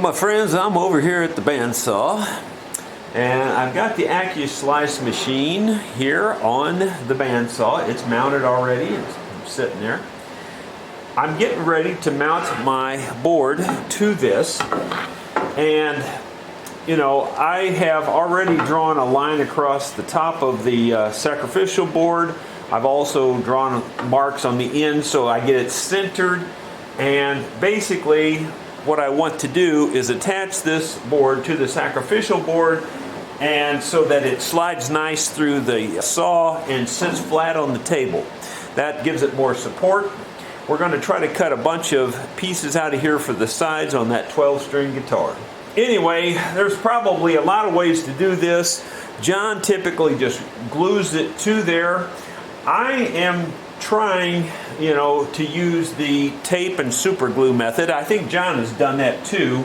my friends, I'm over here at the bandsaw, and I've got the Accu-Slice machine here on the bandsaw. It's mounted already, it's sitting there. I'm getting ready to mount my board to this, and you know, I have already drawn a line across the top of the sacrificial board. I've also drawn marks on the end so I get it centered, and basically what I want to do is attach this board to the sacrificial board, and so that it slides nice through the saw and sits flat on the table. That gives it more support. We're going to try to cut a bunch of pieces out of here for the sides on that 12-string guitar. Anyway, there's probably a lot of ways to do this. John typically just glues it to there. I am trying, you know, to use the tape and super glue method. I think John has done that too,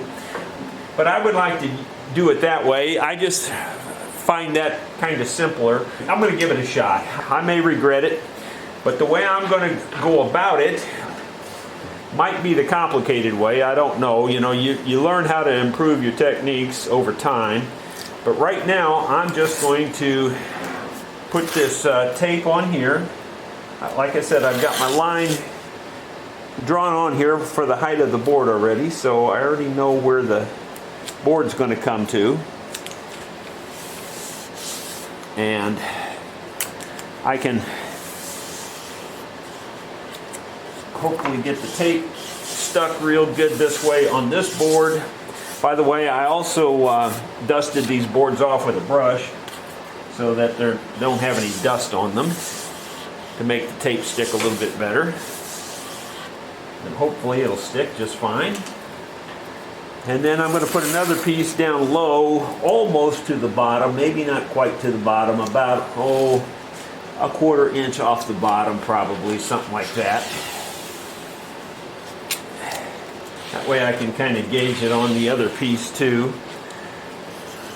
but I would like to do it that way. I just find that kind of simpler. I'm going to give it a shot. I may regret it, but the way I'm going to go about it might be the complicated way. I don't know. You know, you learn how to improve your techniques over time, but right now I'm just going to put this tape on here. Like I said, I've got my line drawn on here for the height of the board already, so I already know where the board's going to come to. And I can hopefully get the tape stuck real good this way on this board. By the way, I also dusted these boards off with a brush so that they don't have any dust on them, to make the tape stick a little bit better. And hopefully it'll stick just fine. And then I'm going to put another piece down low, almost to the bottom, maybe not quite to the bottom, about, a 1/4 inch off the bottom probably, something like that. That way I can kind of gauge it on the other piece too.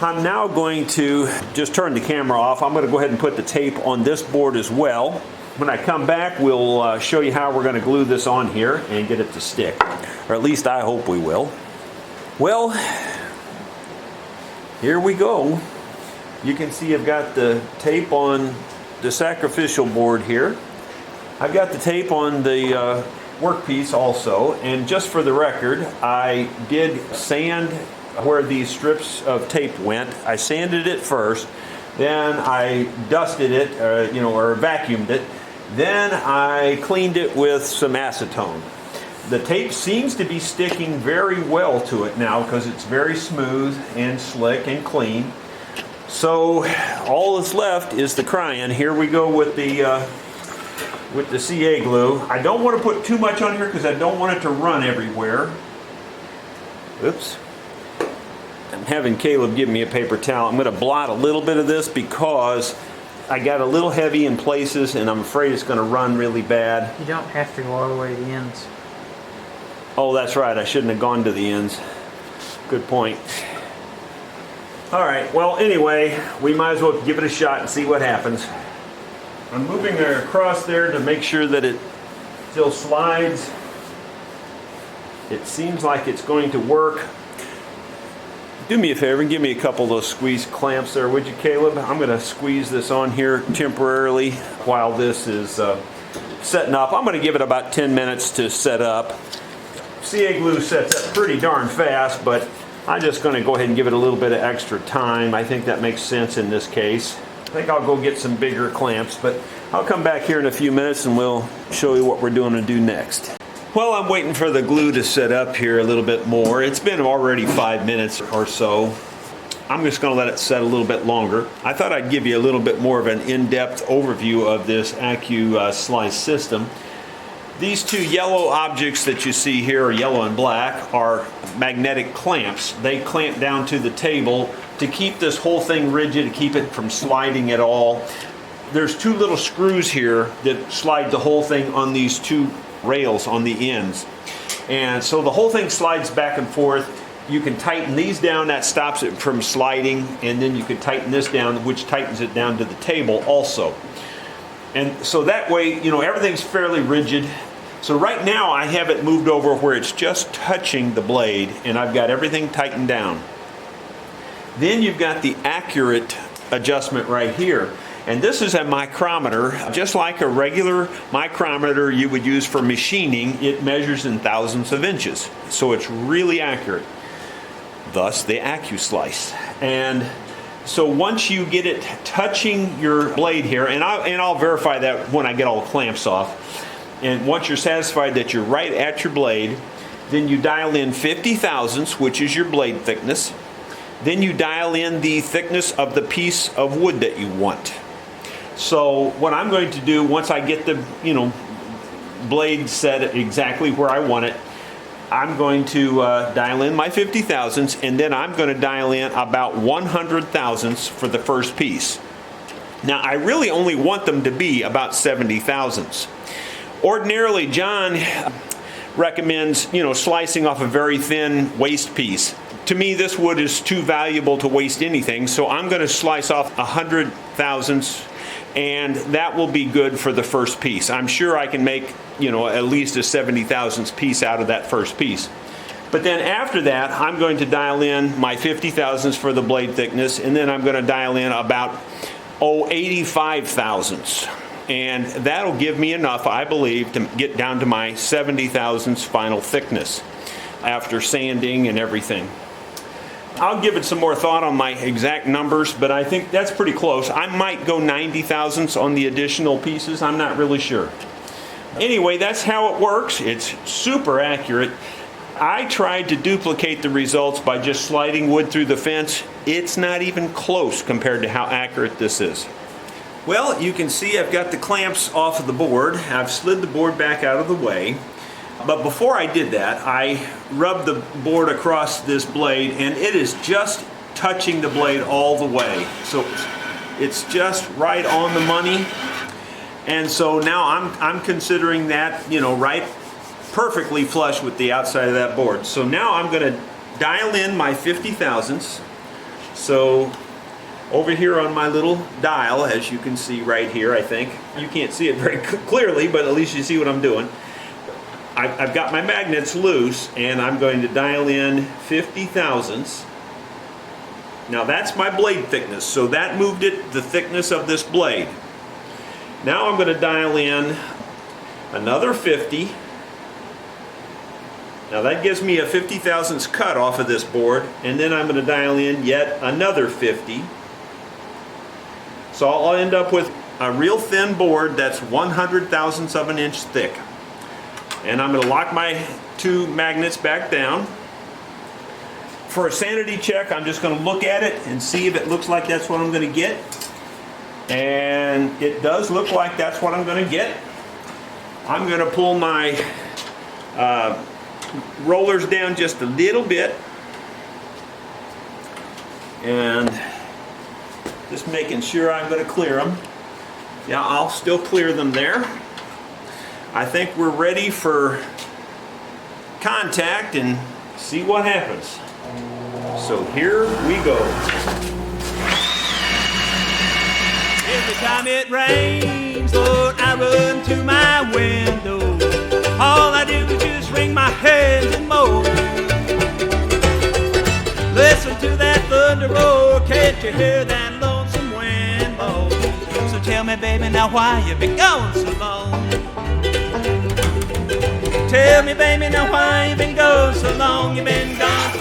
I'm now going to just turn the camera off. I'm going to go ahead and put the tape on this board as well. When I come back, we'll show you how we're going to glue this on here and get it to stick. Or at least I hope we will. Well, here we go. You can see I've got the tape on the sacrificial board here. I've got the tape on the workpiece also. And just for the record, I did sand where these strips of tape went. I sanded it first, then I dusted it, or vacuumed it. Then I cleaned it with some acetone. The tape seems to be sticking very well to it now because it's very smooth and slick and clean. So all that's left is the crayon. Here we go with the CA glue. I don't want to put too much on here because I don't want it to run everywhere. Oops. I'm having Caleb give me a paper towel. I'm going to blot a little bit of this because I got a little heavy in places and I'm afraid it's going to run really bad. You don't have to go all the way to the ends. Oh, that's right. I shouldn't have gone to the ends. Good point. All right. Well, anyway, we might as well give it a shot and see what happens. I'm moving it across there to make sure that it still slides. It seems like it's going to work. Do me a favor and give me a couple of those squeeze clamps there, would you, Caleb? I'm going to squeeze this on here temporarily while this is setting up. I'm going to give it about 10 minutes to set up. CA glue sets up pretty darn fast, but I'm just going to go ahead and give it a little bit of extra time. I think that makes sense in this case. I think I'll go get some bigger clamps, but I'll come back here in a few minutes and we'll show you what we're doing to do next. Well, I'm waiting for the glue to set up here a little bit more. It's been already 5 minutes or so. I'm just going to let it set a little bit longer. I thought I'd give you a little bit more of an in-depth overview of this Accu-Slice system. These two yellow objects that you see here, yellow and black, are magnetic clamps. They clamp down to the table to keep this whole thing rigid, to keep it from sliding at all. There's two little screws here that slide the whole thing on these two rails on the ends. And so the whole thing slides back and forth. You can tighten these down, that stops it from sliding, and then you can tighten this down, which tightens it down to the table also. And so that way, you know, everything's fairly rigid. So right now I have it moved over where it's just touching the blade, and I've got everything tightened down. Then you've got the accurate adjustment right here. And this is a micrometer, just like a regular micrometer you would use for machining. It measures in thousandths of inches, so it's really accurate. Thus the Accu-Slice. And so once you get it touching your blade here, and I'll verify that when I get all the clamps off, and once you're satisfied that you're right at your blade, then you dial in 50 thousandths, which is your blade thickness. Then you dial in the thickness of the piece of wood that you want. So what I'm going to do, once I get the blade set exactly where I want it, I'm going to dial in my 50 thousandths, and then I'm going to dial in about 100 thousandths for the first piece. Now I really only want them to be about 70 thousandths. Ordinarily, John recommends slicing off a very thin waste piece. To me, this wood is too valuable to waste anything, so I'm going to slice off 100 thousandths, and that will be good for the first piece. I'm sure I can make at least a 70 thousandths piece out of that first piece. But then after that, I'm going to dial in my 50 thousandths for the blade thickness, and then I'm going to dial in about 85 thousandths. And that'll give me enough, I believe, to get down to my 70 thousandths final thickness after sanding and everything. I'll give it some more thought on my exact numbers, but I think that's pretty close. I might go 90 thousandths on the additional pieces. I'm not really sure. Anyway, that's how it works. It's super accurate. I tried to duplicate the results by just sliding wood through the fence. It's not even close compared to how accurate this is. Well, you can see I've got the clamps off of the board. I've slid the board back out of the way. But before I did that, I rubbed the board across this blade, and it is just touching the blade all the way. So it's just right on the money. And so now I'm considering that, right perfectly flush with the outside of that board. So now I'm going to dial in my 50 thousandths. So over here on my little dial, as you can see right here, I think. You can't see it very clearly, but at least you see what I'm doing. I've got my magnets loose, and I'm going to dial in 50 thousandths. Now that's my blade thickness, so that moved it the thickness of this blade. Now I'm going to dial in another 50. Now that gives me a 50 thousandths cut off of this board, and then I'm going to dial in yet another 50. So I'll end up with a real thin board that's 100 thousandths of an inch thick. And I'm going to lock my two magnets back down. For a sanity check, I'm just going to look at it and see if it looks like that's what I'm going to get. And it does look like that's what I'm going to get. I'm going to pull my rollers down just a little bit. And just making sure I'm going to clear them. Yeah, I'll still clear them there. I think we're ready for contact and see what happens. So here we go. Every time it rains, Lord, I run to my window. All I do is just wring my hands and moan. Listen to that thunder roar, can't you hear that lonesome wind blow? So tell me, baby, now why you been gone so long? Tell me, baby, now why you been gone so long? You been gone.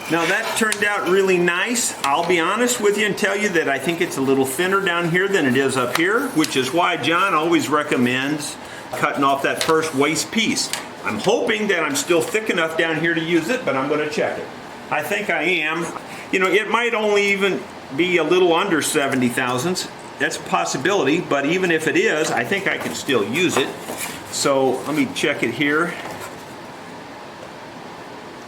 Now that turned out really nice. I'll be honest with you and tell you that I think it's a little thinner down here than it is up here, which is why John always recommends cutting off that first waste piece. I'm hoping that I'm still thick enough down here to use it, but I'm going to check it. I think I am. It might only even be a little under 70 thousandths. That's a possibility, but even if it is, I think I can still use it. So let me check it here.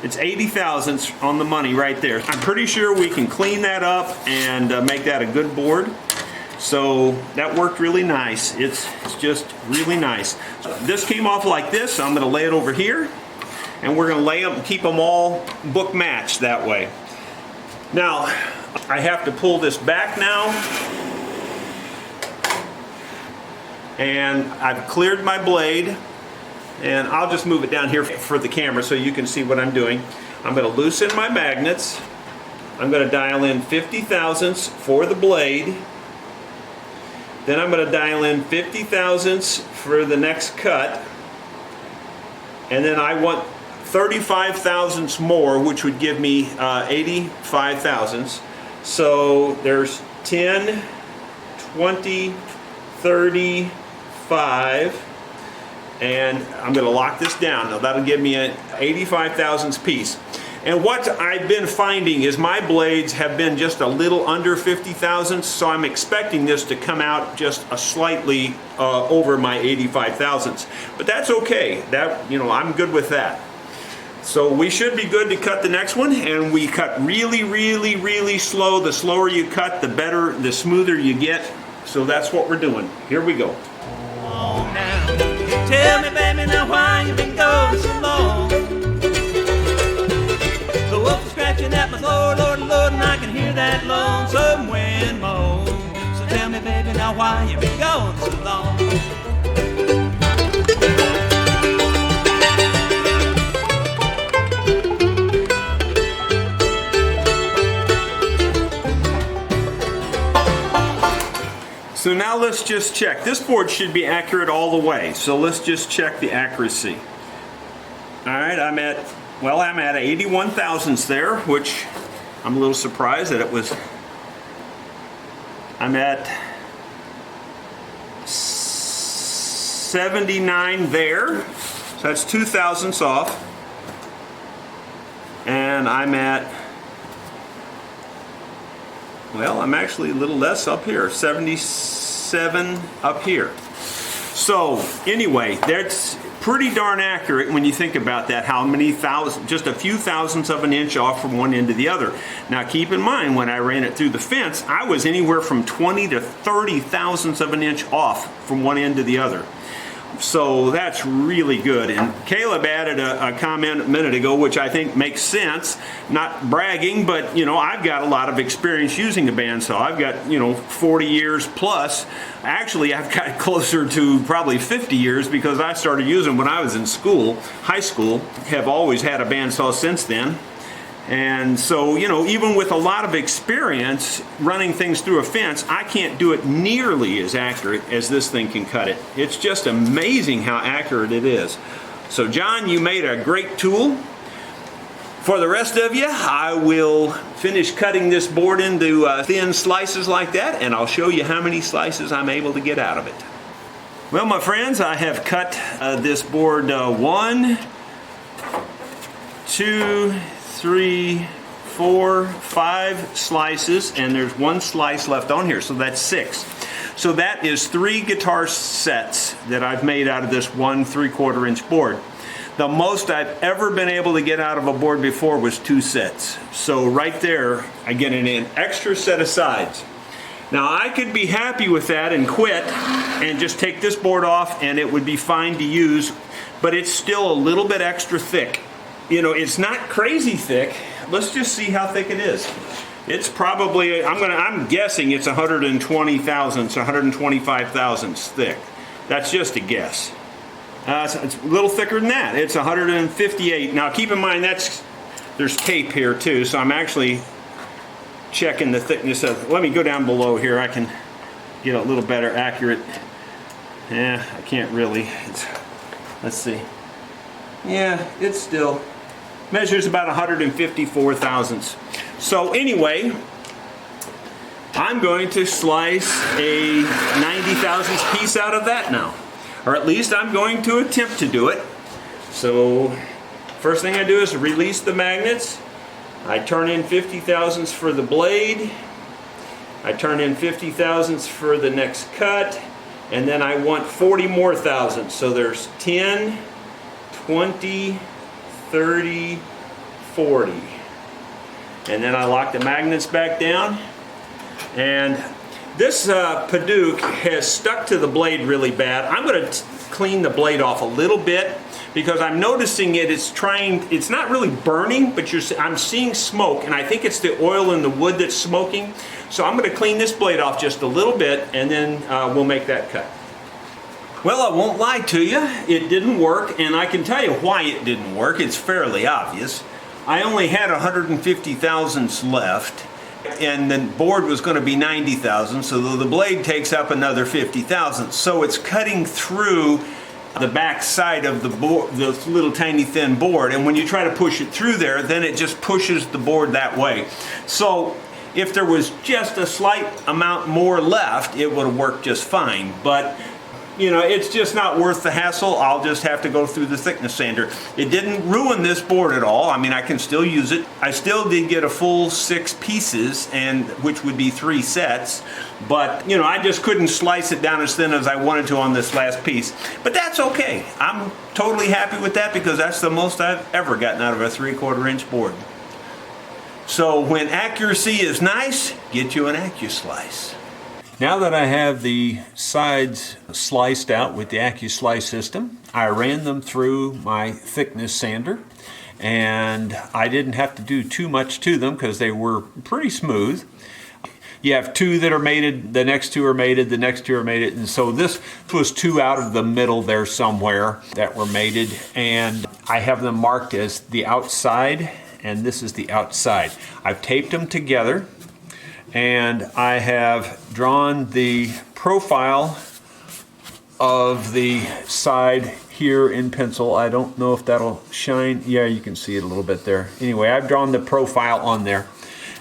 It's 80 thousandths on the money right there. I'm pretty sure we can clean that up and make that a good board. So that worked really nice. It's just really nice. This came off like this, so I'm going to lay it over here. And we're going to lay them, keep them all book matched that way. Now, I have to pull this back now. And I've cleared my blade. And I'll just move it down here for the camera so you can see what I'm doing. I'm going to loosen my magnets. I'm going to dial in 50 thousandths for the blade. Then I'm going to dial in 50 thousandths for the next cut. And then I want 35 thousandths more, which would give me 85 thousandths. So there's 10, 20, 35, and I'm going to lock this down. Now that'll give me an 85 thousandths piece. And what I've been finding is my blades have been just a little under 50 thousandths, so I'm expecting this to come out just a slightly over my 85 thousandths. But that's okay. That, you know, I'm good with that. So we should be good to cut the next one, and we cut really, really, really slow. The slower you cut, the better, the smoother you get. So that's what we're doing. Here we go. Oh, now, tell me, baby, now why you been going so long? The wolf is scratching at my throat, Lord, Lord, and I can hear that lonesome wind moan. So tell me, baby, now why you been going so long? So now let's just check. This board should be accurate all the way. So let's just check the accuracy. All right, I'm at 81 thousandths there, which I'm a little surprised that it was. I'm at 79 there. So that's 2 thousandths off. And I'm at, well, I'm actually a little less up here, 77 up here. So anyway, that's pretty darn accurate when you think about that, how many thousand, just a few thousandths of an inch off from one end to the other. Now keep in mind, when I ran it through the fence, I was anywhere from 20 to 30 thousandths of an inch off from one end to the other. So that's really good. And Caleb added a comment a minute ago, which I think makes sense. Not bragging, but you know, I've got a lot of experience using a bandsaw. I've got, 40 years plus. Actually, I've got closer to probably 50 years because I started using when I was in school, high school. Have always had a bandsaw since then. And so, even with a lot of experience running things through a fence, I can't do it nearly as accurate as this thing can cut it. It's just amazing how accurate it is. So, John, you made a great tool. For the rest of you, I will finish cutting this board into thin slices like that, and I'll show you how many slices I'm able to get out of it. Well, my friends, I have cut this board 1, 2, 3, 4, 5 slices, and there's 1 slice left on here, so that's 6. So that is 3 guitar sets that I've made out of this 1 3/4 inch board. The most I've ever been able to get out of a board before was 2 sets. So right there, I get an extra set of sides. Now I could be happy with that and quit and just take this board off and it would be fine to use, but it's still a little bit extra thick. It's not crazy thick. Let's just see how thick it is. It's probably, I'm guessing it's 120 thousandths, 125 thousandths thick. That's just a guess. It's a little thicker than that. It's 158. Now keep in mind there's tape here too, so I'm actually checking the thickness of, let me go down below here. I can get a little better accurate. I can't really. Let's see. Yeah, it's still measures about 154 thousandths. So anyway, I'm going to slice a 90 thousandths piece out of that now. Or at least I'm going to attempt to do it. So first thing I do is release the magnets. I turn in 50 thousandths for the blade. I turn in 50 thousandths for the next cut. And then I want 40 more thousandths. So there's 10, 20, 30, 40. And then I lock the magnets back down. And this Paduke has stuck to the blade really bad. I'm going to clean the blade off a little bit because I'm noticing it's not really burning, but I'm seeing smoke, and I think it's the oil in the wood that's smoking. So I'm going to clean this blade off just a little bit, and then we'll make that cut. Well, I won't lie to you, it didn't work, and I can tell you why it didn't work. It's fairly obvious. I only had 150 thousandths left, and the board was going to be 90 thousandths, so the blade takes up another 50 thousandths. So it's cutting through the back side of the board, this little tiny thin board, and when you try to push it through there, then it just pushes the board that way. So if there was just a slight amount more left, it would have worked just fine. But you know, it's just not worth the hassle. I'll just have to go through the thickness sander. It didn't ruin this board at all. I mean, I can still use it. I still did get a full 6 pieces, and which would be 3 sets. But, you know, I just couldn't slice it down as thin as I wanted to on this last piece. But that's okay. I'm totally happy with that because that's the most I've ever gotten out of a 3/4 inch board. So when accuracy is nice, get you an Accu-Slice. Now that I have the sides sliced out with the Accu-Slice system, I ran them through my thickness sander, and I didn't have to do too much to them because they were pretty smooth. You have 2 that are mated, the next 2 are mated, the next 2 are mated, and so this was 2 out of the middle there somewhere that were mated, and I have them marked as the outside, and this is the outside. I've taped them together, and I have drawn the profile of the side here in pencil. I don't know if that'll shine. Yeah, you can see it a little bit there. Anyway, I've drawn the profile on there.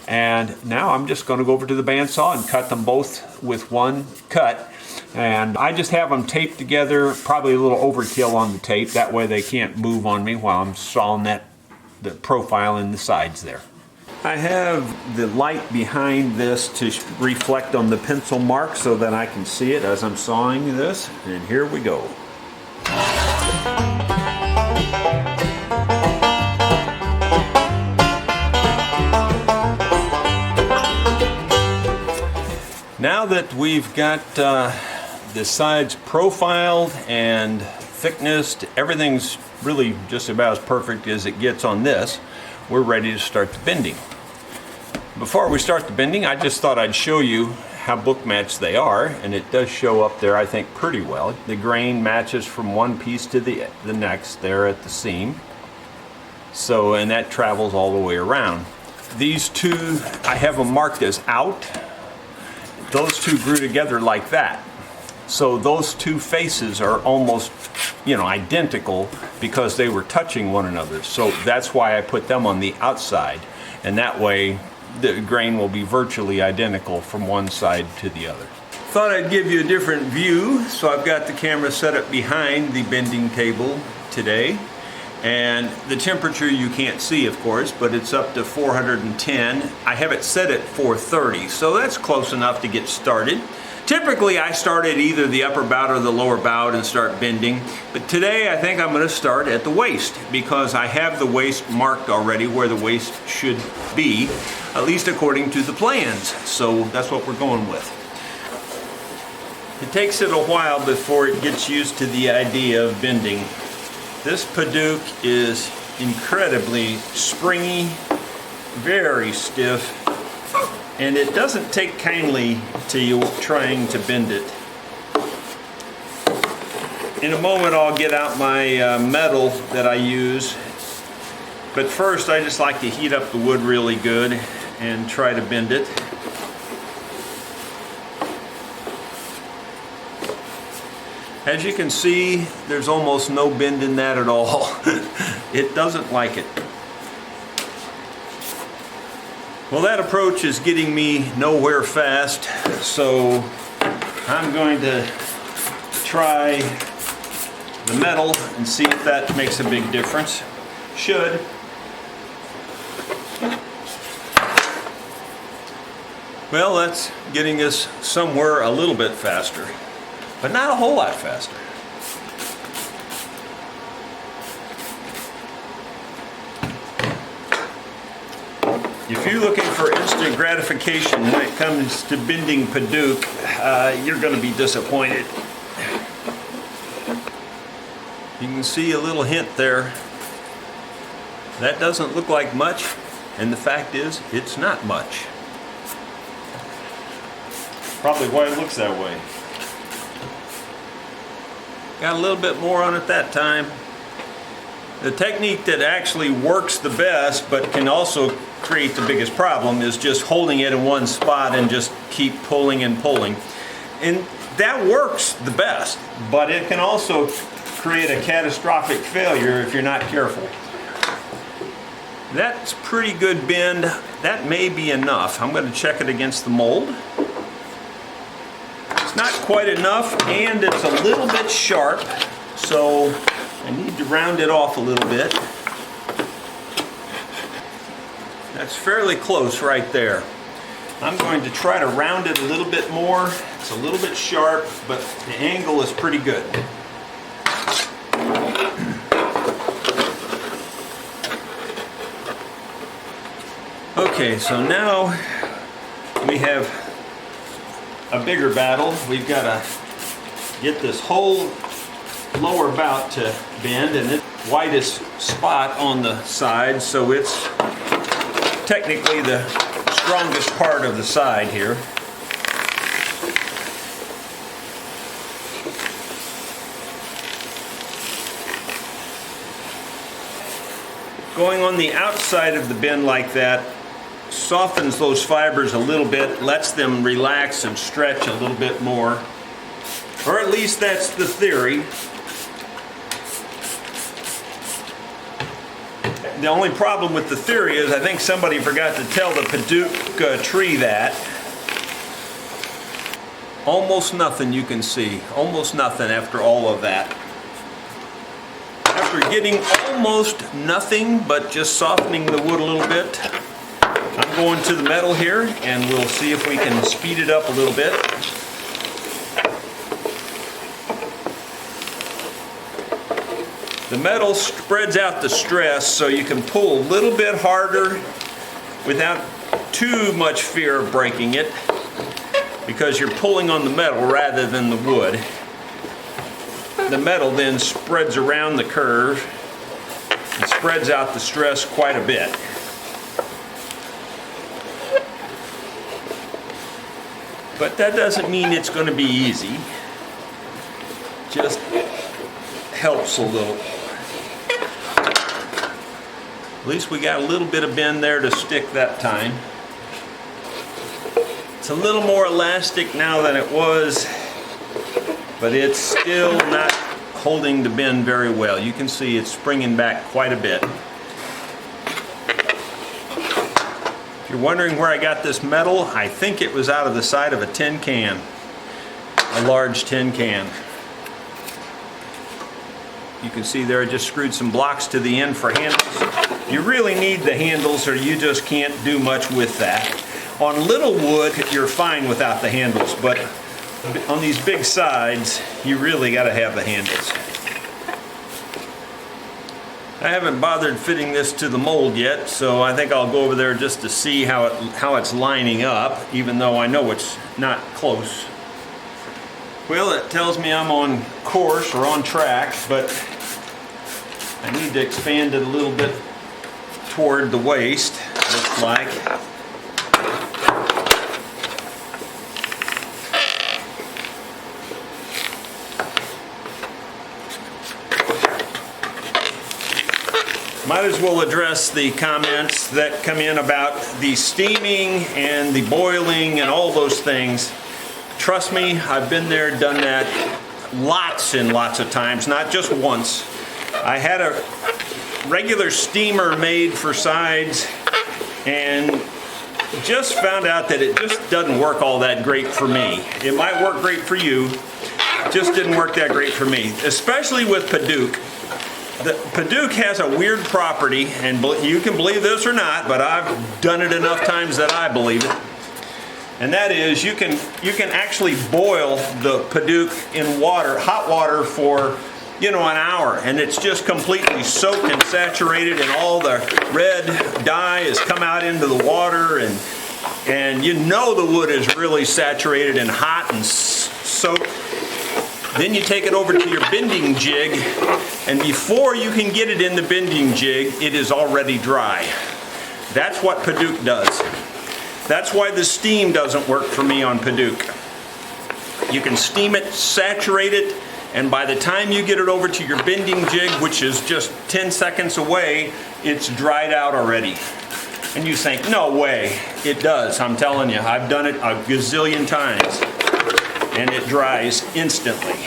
And now I'm just going to go over to the bandsaw and cut them both with one cut. And I just have them taped together, probably a little overkill on the tape. That way they can't move on me while I'm sawing the profile in the sides there. I have the light behind this to reflect on the pencil mark so that I can see it as I'm sawing this. And here we go. Now that we've got the sides profiled and thicknessed, everything's really just about as perfect as it gets on this, we're ready to start the bending. Before we start the bending, I just thought I'd show you how book matched they are, and it does show up there, I think, pretty well. The grain matches from one piece to the next there at the seam. So, and that travels all the way around. These 2, I have them marked as out. Those 2 grew together like that. So those 2 faces are almost, you know, identical because they were touching one another. So that's why I put them on the outside. And that way the grain will be virtually identical from one side to the other. Thought I'd give you a different view. So I've got the camera set up behind the bending table today. And the temperature you can't see, of course, but it's up to 410. I have it set at 430, so that's close enough to get started. Typically, I start at either the upper bout or the lower bout and start bending, but today I think I'm going to start at the waist because I have the waist marked already where the waist should be, at least according to the plans, so that's what we're going with. It takes it a while before it gets used to the idea of bending. This Padauk is incredibly springy, very stiff, and it doesn't take kindly to you trying to bend it. In a moment I'll get out my metal that I use, but first I just like to heat up the wood really good and try to bend it. As you can see, there's almost no bend in that at all. It doesn't like it. Well, that approach is getting me nowhere fast, so I'm going to try the metal and see if that makes a big difference. Should. Well, that's getting us somewhere a little bit faster, but not a whole lot faster. If you're looking for instant gratification when it comes to bending Padauk, you're going to be disappointed. You can see a little hint there. That doesn't look like much, and the fact is, it's not much. Probably why it looks that way. Got a little bit more on it that time. The technique that actually works the best but can also create the biggest problem is just holding it in one spot and just keep pulling and pulling. And that works the best, but it can also create a catastrophic failure if you're not careful. That's pretty good bend. That may be enough. I'm going to check it against the mold. It's not quite enough, and it's a little bit sharp, so I need to round it off a little bit. That's fairly close right there. I'm going to try to round it a little bit more. It's a little bit sharp, but the angle is pretty good. Okay, so now we have a bigger battle. We've got to get this whole lower bout to bend, and it's the widest spot on the side, so it's technically the strongest part of the side here. Going on the outside of the bend like that softens those fibers a little bit, lets them relax and stretch a little bit more. Or at least that's the theory. The only problem with the theory is I think somebody forgot to tell the Paducah tree that. Almost nothing you can see. Almost nothing after all of that. After getting almost nothing but just softening the wood a little bit, I'm going to the metal here and we'll see if we can speed it up a little bit. The metal spreads out the stress so you can pull a little bit harder without too much fear of breaking it, because you're pulling on the metal rather than the wood. The metal then spreads around the curve and spreads out the stress quite a bit. But that doesn't mean it's going to be easy. Just helps a little. At least we got a little bit of bend there to stick that time. It's a little more elastic now than it was, but it's still not holding the bend very well. You can see it's springing back quite a bit. If you're wondering where I got this metal, I think it was out of the side of a tin can, a large tin can. You can see there I just screwed some blocks to the end for handles. You really need the handles or you just can't do much with that. On little wood, you're fine without the handles, but on these big sides, you really got to have the handles. I haven't bothered fitting this to the mold yet, so I think I'll go over there just to see how it's lining up, even though I know it's not close. Well, it tells me I'm on course or on track, but I need to expand it a little bit toward the waist, looks like. Might as well address the comments that come in about the steaming and the boiling and all those things. Trust me, I've been there, done that lots and lots of times, not just once. I had a regular steamer made for sides and just found out that it just doesn't work all that great for me. It might work great for you, just didn't work that great for me, especially with Paducah. The Paducah has a weird property, and you can believe this or not, but I've done it enough times that I believe it. And that is, you can actually boil the Paducah in water, hot water, for an hour, and it's just completely soaked and saturated, and all the red dye has come out into the water, and you know the wood is really saturated and hot and soaked. Then you take it over to your bending jig, and before you can get it in the bending jig, it is already dry. That's what Paducah does. That's why the steam doesn't work for me on Paducah. You can steam it, saturate it, and by the time you get it over to your bending jig, which is just 10 seconds away, it's dried out already. And you think, no way. It does, I'm telling you. I've done it a gazillion times, and it dries instantly.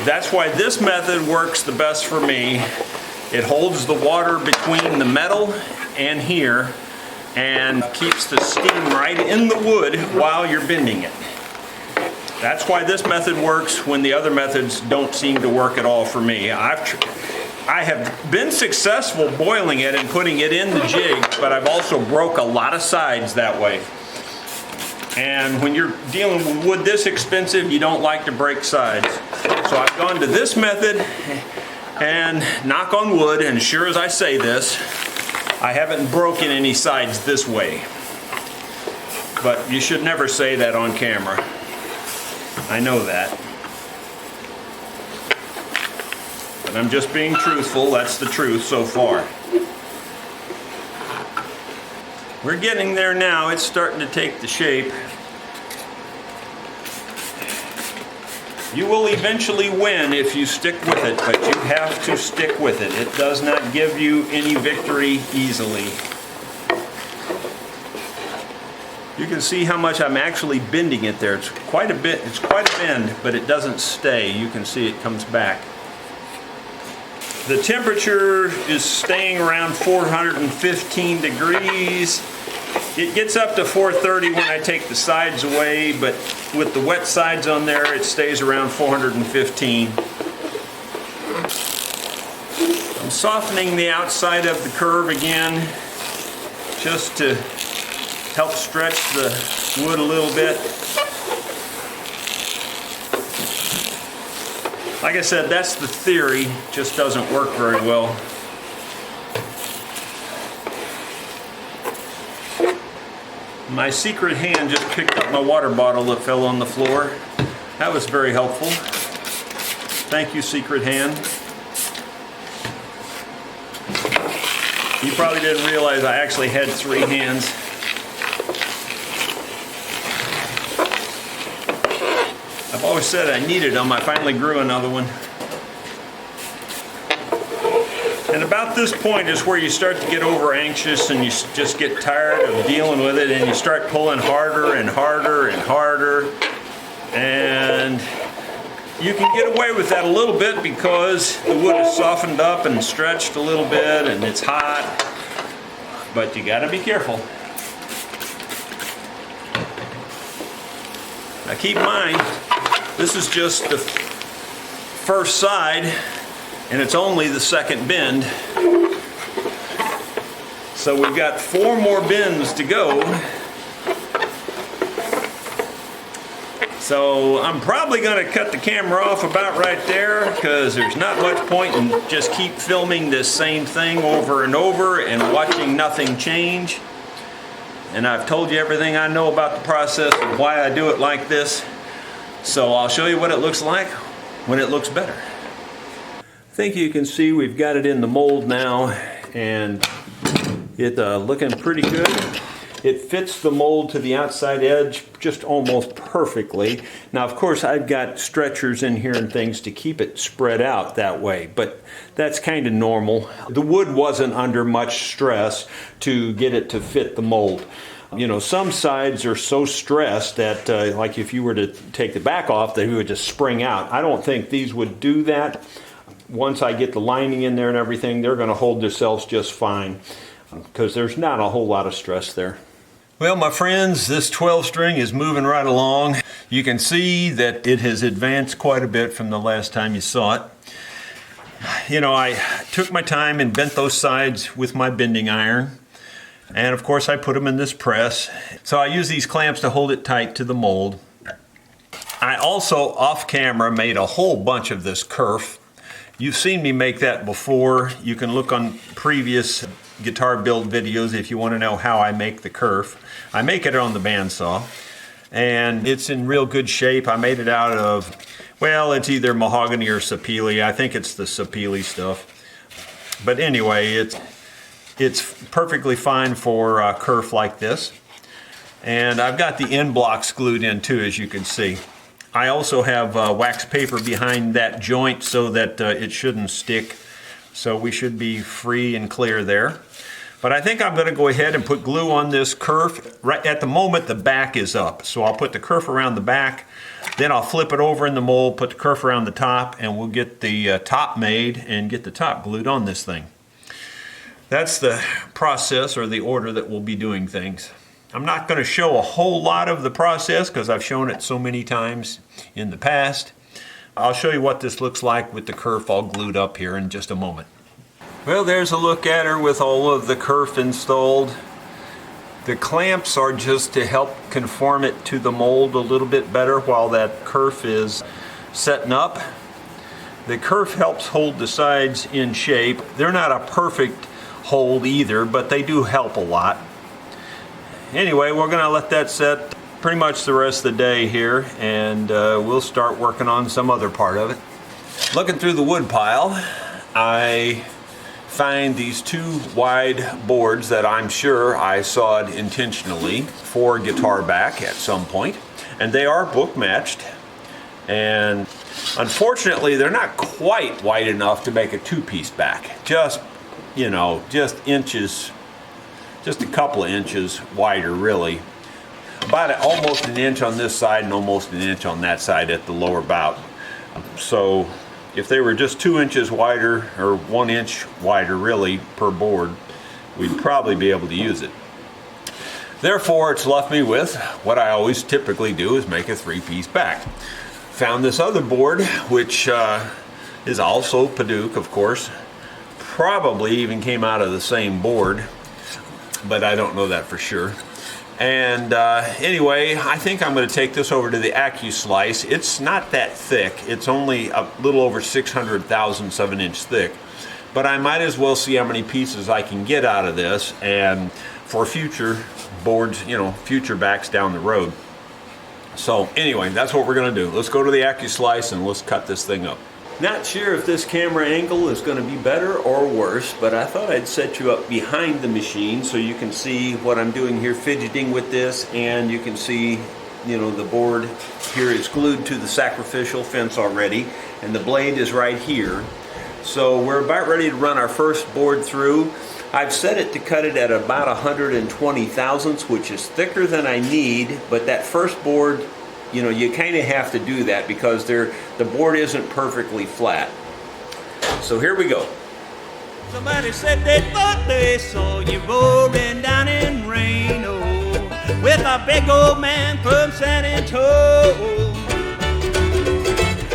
That's why this method works the best for me. It holds the water between the metal and here and keeps the steam right in the wood while you're bending it. That's why this method works when the other methods don't seem to work at all for me. I have been successful boiling it and putting it in the jig, but I've also broke a lot of sides that way. And when you're dealing with wood this expensive, you don't like to break sides. So I've gone to this method, and knock on wood, and sure as I say this, I haven't broken any sides this way. But you should never say that on camera. I know that. But I'm just being truthful. That's the truth so far. We're getting there now. It's starting to take the shape. You will eventually win if you stick with it, but you have to stick with it. It does not give you any victory easily. You can see how much I'm actually bending it there. It's quite a bit, it's quite a bend, but it doesn't stay. You can see it comes back. The temperature is staying around 415 degrees. It gets up to 430 when I take the sides away, but with the wet sides on there, it stays around 415. I'm softening the outside of the curve again, just to help stretch the wood a little bit. Like I said, that's the theory, just doesn't work very well. My secret hand just picked up my water bottle that fell on the floor. That was very helpful. Thank you, secret hand. You probably didn't realize I actually had 3 hands. I've always said I needed them. I finally grew another one. And about this point is where you start to get over anxious and you just get tired of dealing with it, and you start pulling harder and harder and harder. And you can get away with that a little bit because the wood is softened up and stretched a little bit and it's hot. But you gotta be careful. Now keep in mind, this is just the first side, and it's only the second bend. So we've got 4 more bends to go. So I'm probably going to cut the camera off about right there, because there's not much point in just keep filming this same thing over and over and watching nothing change. And I've told you everything I know about the process and why I do it like this. So I'll show you what it looks like when it looks better. I think you can see we've got it in the mold now, and it's looking pretty good. It fits the mold to the outside edge just almost perfectly. Now, of course, I've got stretchers in here and things to keep it spread out that way, but that's kind of normal. The wood wasn't under much stress to get it to fit the mold. You know, some sides are so stressed that, like if you were to take the back off, they would just spring out. I don't think these would do that. Once I get the lining in there and everything, they're going to hold themselves just fine, because there's not a whole lot of stress there. Well, my friends, this 12 string is moving right along. You can see that it has advanced quite a bit from the last time you saw it. You know, I took my time and bent those sides with my bending iron. And of course I put them in this press. So I use these clamps to hold it tight to the mold. I also, off camera, made a whole bunch of this kerf. You've seen me make that before. You can look on previous guitar build videos if you want to know how I make the kerf. I make it on the bandsaw, and it's in real good shape. I made it out of, well, it's either mahogany or sapele. I think it's the sapele stuff. But anyway, it's perfectly fine for a kerf like this. And I've got the end blocks glued in too, as you can see. I also have wax paper behind that joint so that it shouldn't stick. So we should be free and clear there. But I think I'm going to go ahead and put glue on this kerf. Right at the moment, the back is up. So I'll put the kerf around the back, then I'll flip it over in the mold, put the kerf around the top, and we'll get the top made and get the top glued on this thing. That's the process or the order that we'll be doing things. I'm not going to show a whole lot of the process because I've shown it so many times in the past. I'll show you what this looks like with the kerf all glued up here in just a moment. Well, there's a look at her with all of the kerf installed. The clamps are just to help conform it to the mold a little bit better while that kerf is setting up. The kerf helps hold the sides in shape. They're not a perfect hold either, but they do help a lot. Anyway, we're going to let that set pretty much the rest of the day here, and we'll start working on some other part of it. Looking through the wood pile, I find these 2 wide boards that I'm sure I sawed intentionally for guitar back at some point, and they are book matched, and unfortunately they're not quite wide enough to make a 2-piece back. Just, you know, just inches, just a couple of inches wider really. About almost an inch on this side and almost an inch on that side at the lower bout. So if they were just 2 inches wider, or 1 inch wider really per board, we'd probably be able to use it. Therefore, it's left me with what I always typically do, is make a 3-piece back. Found this other board, which is also Padauk, of course. Probably even came out of the same board, but I don't know that for sure. And anyway, I think I'm going to take this over to the Accu-Slice. It's not that thick. It's only a little over 600 thousandths of an inch thick. But I might as well see how many pieces I can get out of this, and for future boards, you know, future backs down the road. So anyway, that's what we're going to do. Let's go to the Accu-Slice and let's cut this thing up. Not sure if this camera angle is going to be better or worse, but I thought I'd set you up behind the machine so you can see what I'm doing here, fidgeting with this, and you can see, you know, the board here is glued to the sacrificial fence already, and the blade is right here. So we're about ready to run our first board through. I've set it to cut it at about 120 thousandths, which is thicker than I need, but that first board, you know, you kind of have to do that because the board isn't perfectly flat. So here we go. Somebody said they thought they saw you rolling down in Reno with a big old man from San Antonio.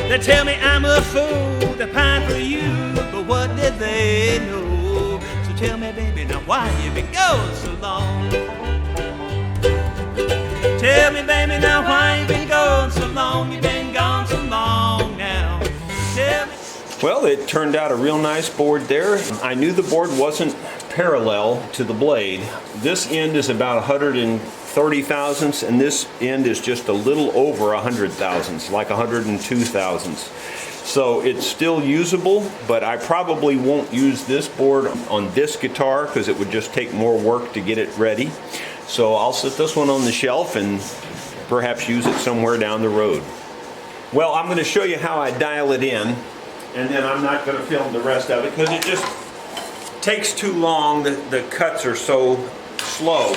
They tell me I'm a fool to pine for you, but what did they know? So tell me, baby, now why you been going so long? Tell me, baby, now why you been gone so long? You've been gone so long now. Tell me. Well, it turned out a real nice board there. I knew the board wasn't parallel to the blade. This end is about 130 thousandths, and this end is just a little over 100 thousandths, like 102 thousandths. So it's still usable, but I probably won't use this board on this guitar because it would just take more work to get it ready. So I'll set this one on the shelf and perhaps use it somewhere down the road. Well, I'm going to show you how I dial it in, and then I'm not going to film the rest of it because it just takes too long. The cuts are so slow.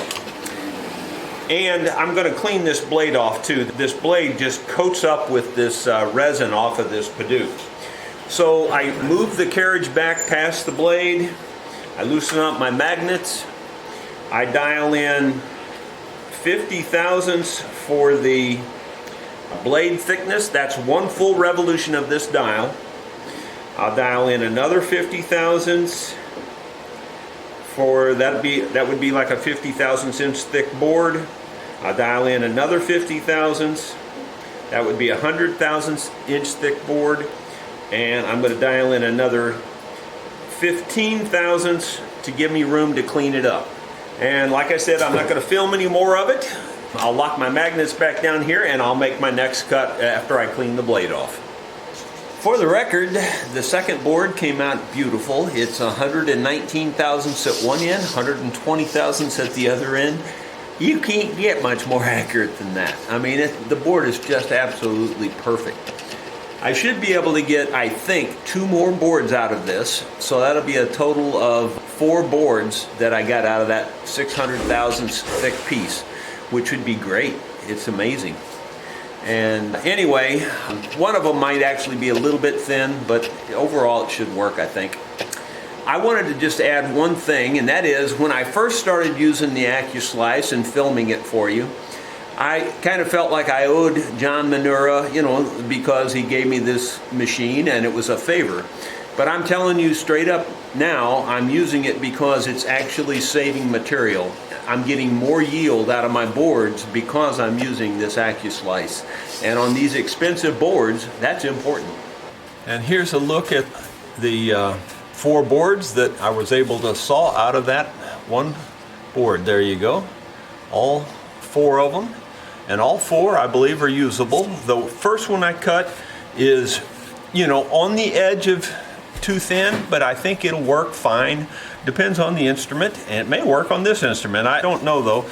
And I'm going to clean this blade off too. This blade just coats up with this resin off of this Padauk. So I move the carriage back past the blade. I loosen up my magnets. I dial in 50 thousandths for the blade thickness. That's 1 full revolution of this dial. I'll dial in another 50 thousandths for that would be like a 50 thousandths inch thick board. I'll dial in another 50 thousandths. That would be 100 thousandths inch thick board. And I'm going to dial in another 15 thousandths to give me room to clean it up. And like I said, I'm not going to film any more of it. I'll lock my magnets back down here and I'll make my next cut after I clean the blade off. For the record, the second board came out beautiful. It's 119 thousandths at one end, 120 thousandths at the other end. You can't get much more accurate than that. I mean, the board is just absolutely perfect. I should be able to get, I think, 2 more boards out of this. So that'll be a total of 4 boards that I got out of that 600 thousandths thick piece, which would be great. It's amazing. And anyway, one of them might actually be a little bit thin, but overall it should work, I think. I wanted to just add one thing, and that is when I first started using the Accu-Slice and filming it for you, I kind of felt like I owed John Manura, you know, because he gave me this machine and it was a favor. But I'm telling you straight up now, I'm using it because it's actually saving material. I'm getting more yield out of my boards because I'm using this Accu-Slice. And on these expensive boards, that's important. And here's a look at the 4 boards that I was able to saw out of that one board. There you go. All 4 of them. And all 4, I believe, are usable. The first one I cut is, you know, on the edge of too thin, but I think it'll work fine. Depends on the instrument, and it may work on this instrument. I don't know though.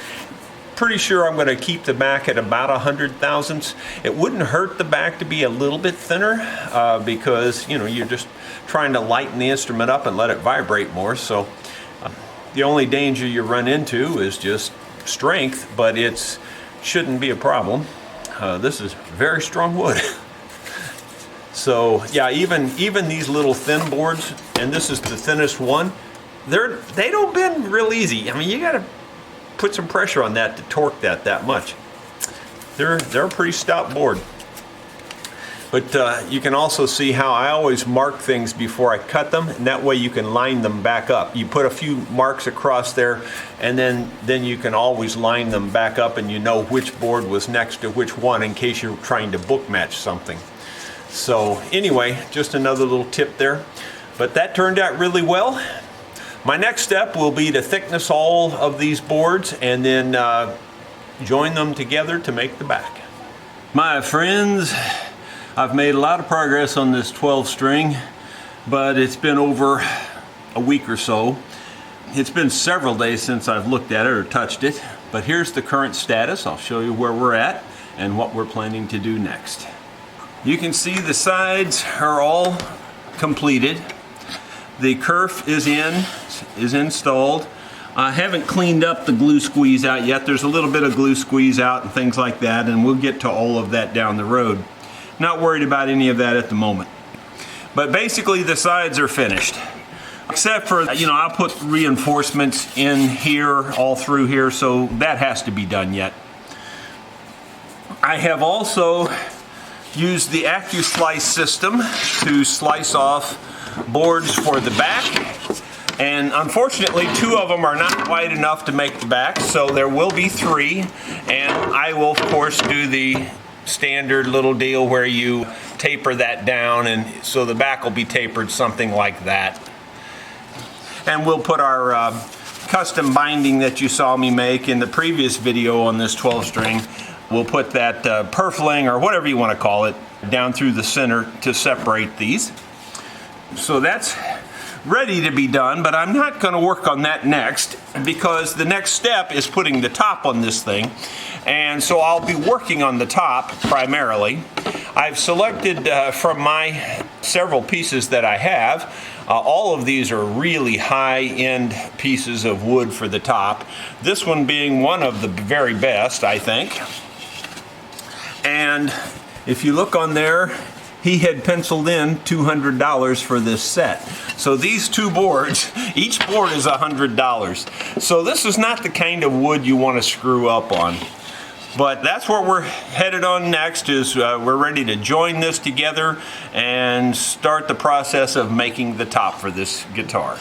Pretty sure I'm going to keep the back at about 100 thousandths. It wouldn't hurt the back to be a little bit thinner because, you know, you're just trying to lighten the instrument up and let it vibrate more. So the only danger you run into is just strength, but it shouldn't be a problem. This is very strong wood. So yeah, even these little thin boards, and this is the thinnest one, they don't bend real easy. I mean, you got to put some pressure on that to torque that much. They're a pretty stout board. But you can also see how I always mark things before I cut them, and that way you can line them back up. You put a few marks across there, and then you can always line them back up, and you know which board was next to which one in case you're trying to book match something. So anyway, just another little tip there. But that turned out really well. My next step will be to thickness all of these boards and then join them together to make the back. My friends, I've made a lot of progress on this 12 string, but it's been over a week or so. It's been several days since I've looked at it or touched it, but here's the current status. I'll show you where we're at and what we're planning to do next. You can see the sides are all completed. The kerf is installed. I haven't cleaned up the glue squeeze out yet. There's a little bit of glue squeeze out and things like that, and we'll get to all of that down the road. Not worried about any of that at the moment. But basically the sides are finished. Except for, you know, I'll put reinforcements in here, all through here, so that has to be done yet. I have also used the Accu-Slice system to slice off boards for the back, and unfortunately 2 of them are not wide enough to make the back, so there will be 3, and I will of course do the standard little deal where you taper that down, and so the back will be tapered something like that. And we'll put our custom binding that you saw me make in the previous video on this 12 string. We'll put that purfling, or whatever you want to call it, down through the center to separate these. So that's ready to be done, but I'm not going to work on that next because the next step is putting the top on this thing. And so I'll be working on the top primarily. I've selected from my several pieces that I have, all of these are really high-end pieces of wood for the top. This one being one of the very best, I think. And if you look on there, he had penciled in $200 for this set. So these 2 boards, each board is $100. So this is not the kind of wood you want to screw up on. But that's where we're headed on next, is we're ready to join this together and start the process of making the top for this guitar.